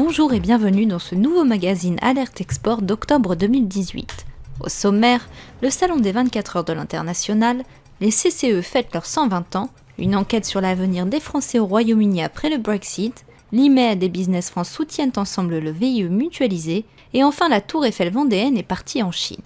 Bonjour et bienvenue dans ce nouveau magazine Alerte Export d'octobre 2018. Au sommaire, le salon des 24 heures de l'international, les CCE fêtent leurs 120 ans, une enquête sur l'avenir des Français au Royaume-Uni après le Brexit, l'IMEA et Business France soutiennent ensemble le VIE mutualisé, et enfin la Tour Eiffel vendéenne est partie en Chine.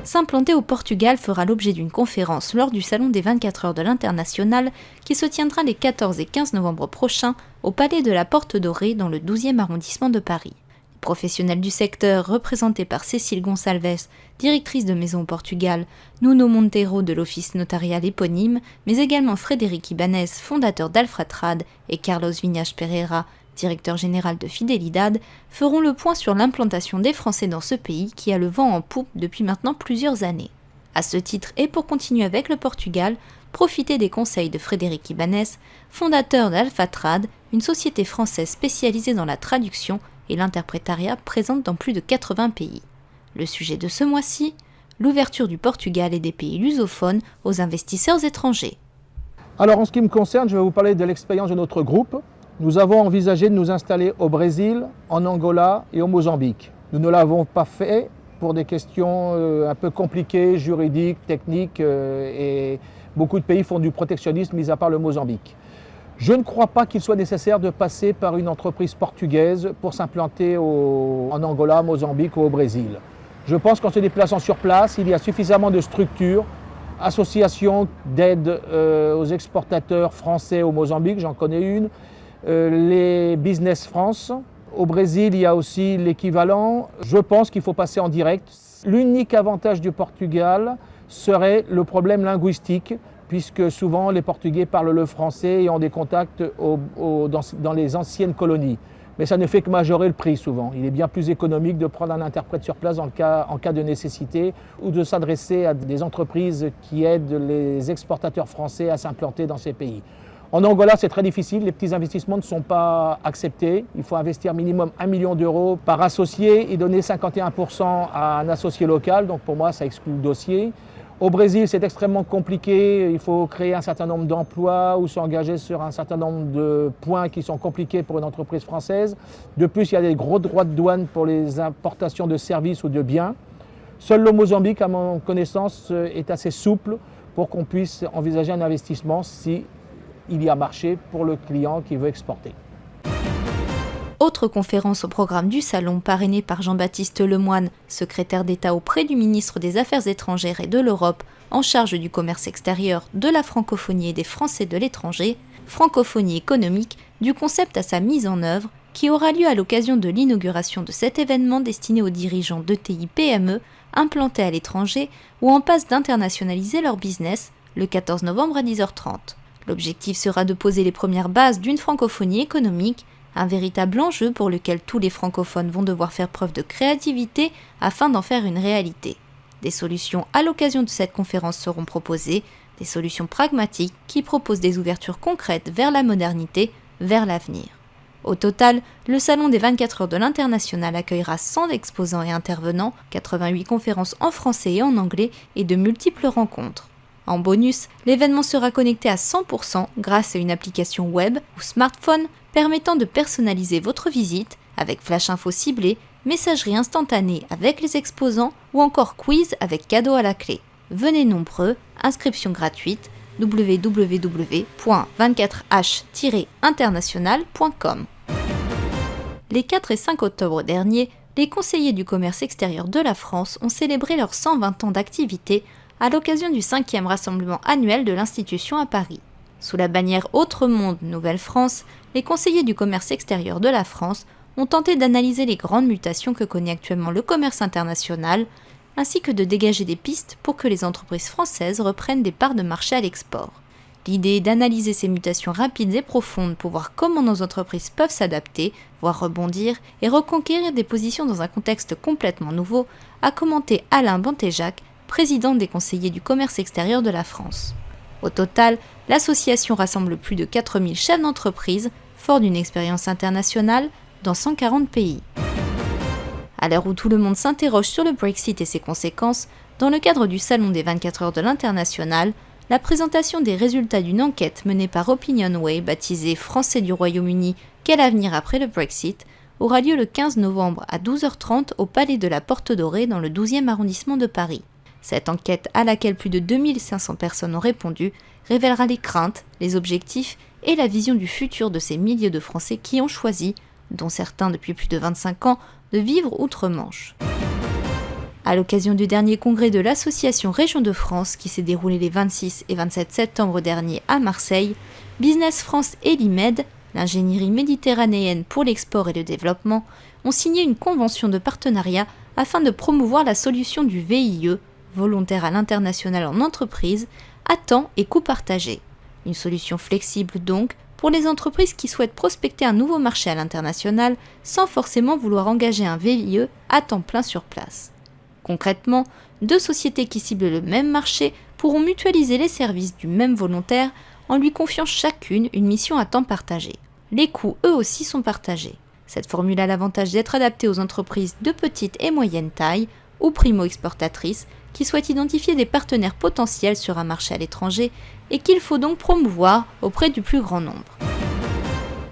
S'implanter au Portugal fera l'objet d'une conférence lors du salon des 24 heures de l'international qui se tiendra les 14 et 15 novembre prochains au Palais de la Porte Dorée dans le 12e arrondissement de Paris. Les professionnels du secteur, représentés par Cécile Gonçalves, directrice de Maison au Portugal, Nuno Monteiro de l'office notarial éponyme, mais également Frédéric Ibanez, fondateur d'Alfratrad, et Carlos Vinhas Pereira, directeur général de Fidelidad, feront le point sur l'implantation des Français dans ce pays qui a le vent en poupe depuis maintenant plusieurs années. À ce titre, et pour continuer avec le Portugal, profitez des conseils de Frédéric Ibanez, fondateur d'Alfratrad, une société française spécialisée dans la traduction et l'interprétariat présente dans plus de 80 pays. Le sujet de ce mois-ci, l'ouverture du Portugal et des pays lusophones aux investisseurs étrangers. Alors en ce qui me concerne, je vais vous parler de l'expérience de notre groupe. Nous avons envisagé de nous installer au Brésil, en Angola et au Mozambique. Nous ne l'avons pas fait pour des questions un peu compliquées, juridiques, techniques, et beaucoup de pays font du protectionnisme, mis à part le Mozambique. Je ne crois pas qu'il soit nécessaire de passer par une entreprise portugaise pour s'implanter en Angola, Mozambique ou au Brésil. Je pense qu'en se déplaçant sur place, il y a suffisamment de structures, associations d'aide aux exportateurs français au Mozambique, j'en connais une, les Business France. Au Brésil, il y a aussi l'équivalent. Je pense qu'il faut passer en direct. L'unique avantage du Portugal serait le problème linguistique, puisque souvent les Portugais parlent le français et ont des contacts dans les anciennes colonies. Mais ça ne fait que majorer le prix souvent. Il est bien plus économique de prendre un interprète sur place en cas de nécessité ou de s'adresser à des entreprises qui aident les exportateurs français à s'implanter dans ces pays. En Angola, c'est très difficile, les petits investissements ne sont pas acceptés. Il faut investir minimum 1 million d'euros par associé et donner 51% à un associé local, donc pour moi ça exclut le dossier. Au Brésil, c'est extrêmement compliqué, il faut créer un certain nombre d'emplois ou s'engager sur un certain nombre de points qui sont compliqués pour une entreprise française. De plus, il y a des gros droits de douane pour les importations de services ou de biens. Seul le Mozambique, à mon connaissance, est assez souple pour qu'on puisse envisager un investissement si il y a marché pour le client qui veut exporter. Autre conférence au programme du salon parrainée par Jean-Baptiste Lemoyne, secrétaire d'État auprès du ministre des Affaires étrangères et de l'Europe, en charge du commerce extérieur, de la francophonie et des Français de l'étranger, francophonie économique, du concept à sa mise en œuvre, qui aura lieu à l'occasion de l'inauguration de cet événement destiné aux dirigeants d'ETI PME implantés à l'étranger ou en passe d'internationaliser leur business, le 14 novembre à 10h30. L'objectif sera de poser les premières bases d'une francophonie économique, un véritable enjeu pour lequel tous les francophones vont devoir faire preuve de créativité afin d'en faire une réalité. Des solutions à l'occasion de cette conférence seront proposées, des solutions pragmatiques qui proposent des ouvertures concrètes vers la modernité, vers l'avenir. Au total, le salon des 24 heures de l'international accueillera 100 exposants et intervenants, 88 conférences en français et en anglais et de multiples rencontres. En bonus, l'événement sera connecté à 100% grâce à une application web ou smartphone permettant de personnaliser votre visite avec flash info ciblé, messagerie instantanée avec les exposants ou encore quiz avec cadeau à la clé. Venez nombreux, inscription gratuite www.24h-international.com. Les 4 et 5 octobre dernier, les conseillers du commerce extérieur de la France ont célébré leurs 120 ans d'activité à l'occasion du 5e rassemblement annuel de l'institution à Paris. Sous la bannière Autre Monde Nouvelle-France, les conseillers du commerce extérieur de la France ont tenté d'analyser les grandes mutations que connaît actuellement le commerce international, ainsi que de dégager des pistes pour que les entreprises françaises reprennent des parts de marché à l'export. L'idée est d'analyser ces mutations rapides et profondes pour voir comment nos entreprises peuvent s'adapter, voire rebondir, et reconquérir des positions dans un contexte complètement nouveau, a commenté Alain Bantéjac, président des conseillers du commerce extérieur de la France. Au total, l'association rassemble plus de 4000 chefs d'entreprise, forts d'une expérience internationale, dans 140 pays. À l'heure où tout le monde s'interroge sur le Brexit et ses conséquences, dans le cadre du Salon des 24 heures de l'international, la présentation des résultats d'une enquête menée par Opinionway baptisée « Français du Royaume-Uni, quel avenir après le Brexit ?» aura lieu le 15 novembre à 12h30 au Palais de la Porte Dorée dans le 12e arrondissement de Paris. Cette enquête, à laquelle plus de 2500 personnes ont répondu, révélera les craintes, les objectifs et la vision du futur de ces milliers de Français qui ont choisi, dont certains depuis plus de 25 ans, de vivre outre-Manche. À l'occasion du dernier congrès de l'association Région de France qui s'est déroulé les 26 et 27 septembre dernier à Marseille, Business France et l'IMED, l'ingénierie méditerranéenne pour l'export et le développement, ont signé une convention de partenariat afin de promouvoir la solution du VIE, volontaire à l'international en entreprise, à temps et coût partagé. Une solution flexible donc pour les entreprises qui souhaitent prospecter un nouveau marché à l'international sans forcément vouloir engager un VIE à temps plein sur place. Concrètement, deux sociétés qui ciblent le même marché pourront mutualiser les services du même volontaire en lui confiant chacune une mission à temps partagé. Les coûts, eux aussi, sont partagés. Cette formule a l'avantage d'être adaptée aux entreprises de petite et moyenne taille ou primo-exportatrices qui souhaitent identifier des partenaires potentiels sur un marché à l'étranger et qu'il faut donc promouvoir auprès du plus grand nombre.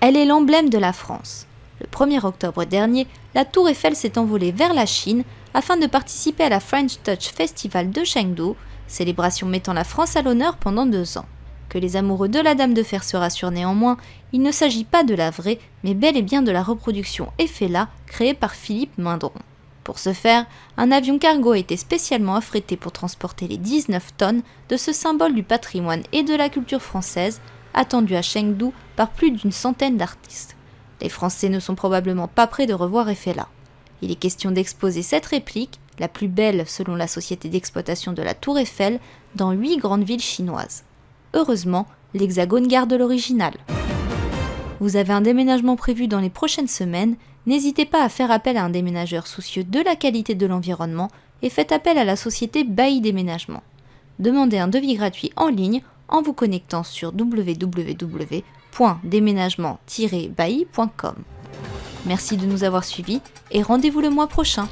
Elle est l'emblème de la France. Le 1er octobre dernier, la Tour Eiffel s'est envolée vers la Chine afin de participer à la French Touch Festival de Chengdu, célébration mettant la France à l'honneur pendant 2 ans. Que les amoureux de la Dame de Fer se rassurent néanmoins, il ne s'agit pas de la vraie, mais bel et bien de la reproduction Eiffela créée par Philippe Mindron. Pour ce faire, un avion cargo a été spécialement affrété pour transporter les 19 tonnes de ce symbole du patrimoine et de la culture française, attendu à Chengdu par plus d'une centaine d'artistes. Les Français ne sont probablement pas prêts de revoir Eiffela. Il est question d'exposer cette réplique, la plus belle selon la société d'exploitation de la Tour Eiffel, dans 8 grandes villes chinoises. Heureusement, l'Hexagone garde l'original. Vous avez un déménagement prévu dans les prochaines semaines, n'hésitez pas à faire appel à un déménageur soucieux de la qualité de l'environnement et faites appel à la société Bailly Déménagement. Demandez un devis gratuit en ligne en vous connectant sur www.déménagement-bailly.com. Merci de nous avoir suivis et rendez-vous le mois prochain.